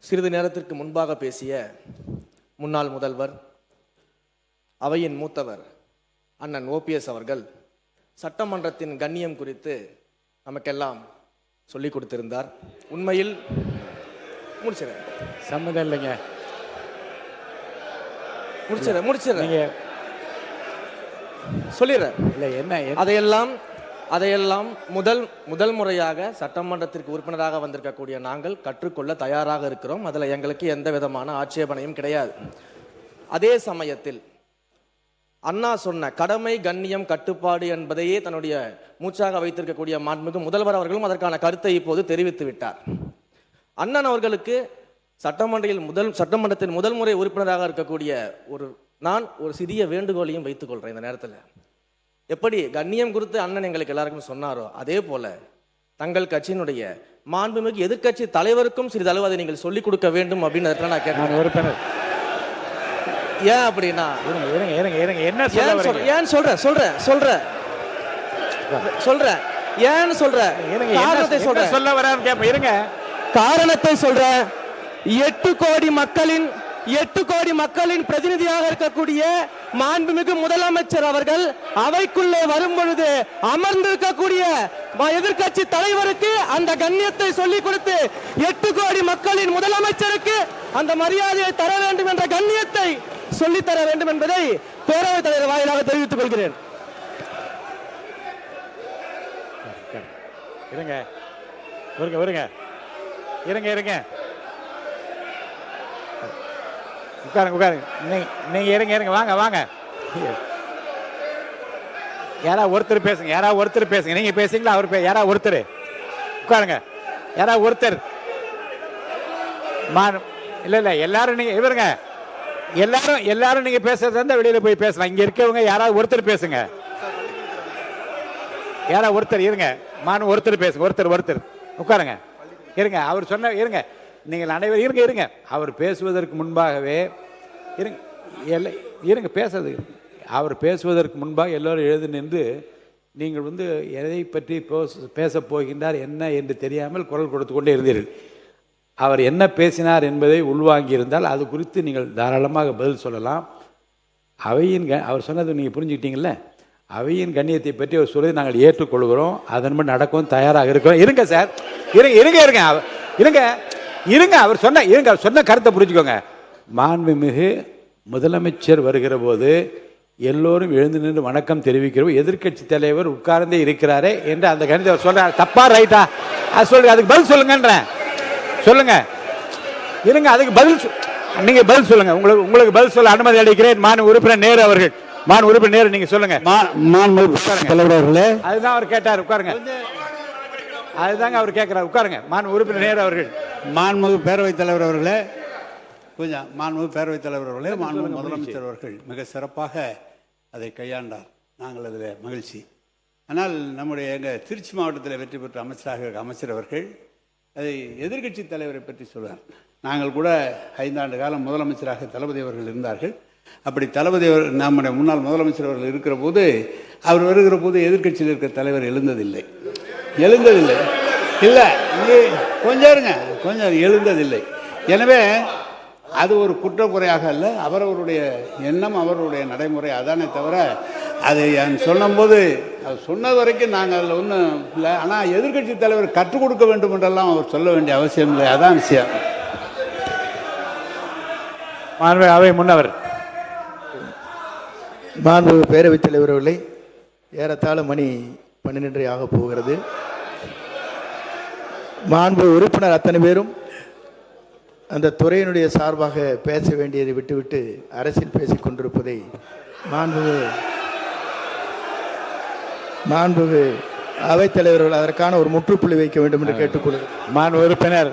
சிறிது நேரத்திற்கு முன்பாக பேசிய முன்னாள் முதல்வர், அவையின் மூத்தவர் அண்ணன் ஓபிஎஸ் அவர்கள் சட்டமன்றத்தின் கண்ணியம் குறித்து நமக்கெல்லாம் சொல்லிக் கொடுத்திருந்தார். உண்மையில் முடிச்சிடறேன், சம்மந்தம் இல்லைங்க, முடிச்சிடறேன் சொல்லிடுறேன். இல்லை என்ன அதையெல்லாம் முதல் முறையாக சட்டமன்றத்திற்கு உறுப்பினராக வந்திருக்கக்கூடிய நாங்கள் கற்றுக்கொள்ள தயாராக இருக்கிறோம். அதில் எங்களுக்கு எந்த விதமான ஆட்சேபனையும் கிடையாது. அதே சமயத்தில் அண்ணா சொன்ன கடமை, கண்ணியம், கட்டுப்பாடு என்பதையே தன்னுடைய மூச்சாக வைத்திருக்கக்கூடிய மாண்புமிகு முதல்வர் அவர்களும் அதற்கான கருத்தை இப்போது தெரிவித்து விட்டார். அண்ணன் அவர்களுக்கு சட்டமன்றத்தின் முதல் முறை உறுப்பினராக இருக்கக்கூடிய நான் ஒரு சிறிய வேண்டுகோளையும் வைத்துக் கொள்றேன். இந்த நேரத்தில் எப்படி கண்ணியம் குறித்து அண்ணன் எங்களுக்கு எல்லாருக்கும் சொன்னாரோ, அதே போல தங்கள் கட்சியினுடைய மாண்புமிகு எதிர்கட்சி தலைவருக்கும் சிறிதளவு அதை நீங்கள் சொல்லிக் கொடுக்க வேண்டும் அப்படின்னு நான் கேட்டேன். உறுப்பினர் ஏன் அப்படின்னா, என்ன ஏன் சொல்றேன் ஏன்னு சொல்றேன், சொல்ல வரான்னு கேட்ப, இருங்க, காரணத்தை சொல்றேன். 8 கோடி மக்களின் பிரதிநிதியாக இருக்கக்கூடிய மாண்புமிகு முதலமைச்சர் அவர்கள் அவைக்குள்ளே வரும் பொழுது அமர்ந்திருக்கக்கூடிய எதிர்கட்சி தலைவருக்கு அந்த கண்ணியத்தை சொல்லிக் கொடுத்து 8 கோடி மக்களின் முதலமைச்சருக்கு அந்த மரியாதையை தர வேண்டும் என்ற கண்ணியத்தை சொல்லித்தர வேண்டும் என்பதை பேரவைத் தலைவர் வாயிலாக தெரிவித்துக் கொள்கிறேன். உட்காருங்க, நீங்க இருங்க, வாங்க. யாராவது ஒருத்தர் பேசுங்க, நீங்க பேசுங்களா, அவர் யாராவது ஒருத்தர் உட்காருங்க, யாராவது ஒருத்தர். இல்ல எல்லாரும் நீங்க இவருங்க, எல்லாரும் நீங்க பேசுறது இருந்தா வெளியில போய் பேசலாம். இங்க இருக்கவங்க யாராவது ஒருத்தர் பேசுங்க, யாராவது ஒருத்தர் இருங்க, ஒருத்தர் பேசுங்க, ஒருத்தர் உட்காருங்க, இருங்க. அவர் சொன்ன இருங்க, நீங்கள் அனைவரும் இருங்க. அவர் பேசுவதற்கு முன்பாகவே இருங்க பேசுறது. அவர் பேசுவதற்கு முன்பாக எல்லோரும் எழுதி நின்று நீங்கள் எதை பற்றி பேசப் போகின்றார் என்ன என்று தெரியாமல் குரல் கொடுத்து கொண்டே இருந்தீர்கள். அவர் என்ன பேசினார் என்பதை உள்வாங்கி இருந்தால் அது குறித்து நீங்கள் தாராளமாக பதில் சொல்லலாம். அவர் சொன்னது நீங்கள் புரிஞ்சுக்கிட்டீங்கல்ல, அவையின் கண்ணியத்தை பற்றி அவர் சொல்லி நாங்கள் ஏற்றுக்கொள்கிறோம், அதன்படி நடக்கவும் தயாராக இருக்கிறோம். இருங்க சார், இருங்க. அவர் சொன்ன கருத்தை புரிஞ்சுக்கோங்க. மாண்புமிகு முதலமைச்சர் வருகிற போது எல்லோரும் எழுந்து நின்று வணக்கம் தெரிவிக்கிறோம். எதிர்கட்சி தலைவர் உட்கார்ந்தே இருக்கிறாரே என்று அந்த கணிதத்தை அவர் சொல்றாரு. தப்பா ரைட்டா அது சொல்லுங்க, அதுக்கு பதில் சொல்லுங்கன்றேன். சொல்லுங்க, இருங்க, அதுக்கு பதில் நீங்க பதில் சொல்லுங்க. உங்களுக்கு பதில் சொல்ல அனுமதி அளிக்கிறேன். உறுப்பினர் நேரு அவர்கள், உறுப்பினர் நேரு, நீங்க சொல்லுங்க. அதுதான் அவர் கேட்டார், உட்காருங்க. அதுதாங்க அவர் கேட்கிறார், உட்காருங்க. உறுப்பினர் நேரு அவர்கள். மாண்புமிகு பேரவைத் தலைவர் அவர்களே, மாண்புமிகு பேரவைத் தலைவர் அவர்களே, மாண்புமிகு முதலமைச்சர் அவர்கள் மிக சிறப்பாக அதை கையாண்டார். நாங்கள் அதில் மகிழ்ச்சி. ஆனால் நம்முடைய எங்கள் திருச்சி மாவட்டத்தில் வெற்றி பெற்ற அமைச்சர் அவர்கள் அதை எதிர்கட்சி தலைவரை பற்றி சொல்வார். நாங்கள் கூட 5 ஆண்டு காலம் முதலமைச்சராக தளபதி அவர்கள் இருந்தார்கள். அப்படி தளபதி நம்முடைய முன்னாள் முதலமைச்சர் அவர்கள் இருக்கிற போது, அவர் வருகிற போது எதிர்கட்சியில் இருக்கிற தலைவர் எழுந்ததில்லை. இல்லை, கொஞ்சம் எழுந்ததில்லை. எனவே அது ஒரு குற்றக்குறையாக அல்ல, அவரவருடைய எண்ணம், அவருடைய நடைமுறை, அதானே தவிர அதை சொல்லும்போது அது சொன்னது வரைக்கும் நாங்கள் அதில் ஒன்றும் இல்லை. ஆனால் எதிர்கட்சி தலைவர் கற்றுக் கொடுக்க வேண்டும் என்றெல்லாம் அவர் சொல்ல வேண்டிய அவசியம் இல்லை. அதான் விஷயம். அவை முன்னவர் மாண்புமிகு பேரவைத் தலைவர் அவர்களை, ஏறத்தாழ மணி 12 ஆக போகிறது. மாண்பு உறுப்பினர் அத்தனை பேரும் அந்த துறையினுடைய சார்பாக பேச வேண்டியதை விட்டுவிட்டு அரசியல் பேசிக் கொண்டிருப்பதை மாண்புமிகு அவைத்தலைவர்கள் அதற்கான ஒரு முற்றுப்புள்ளி வைக்க வேண்டும் என்று கேட்டுக்கொள்கிறேன். உறுப்பினர்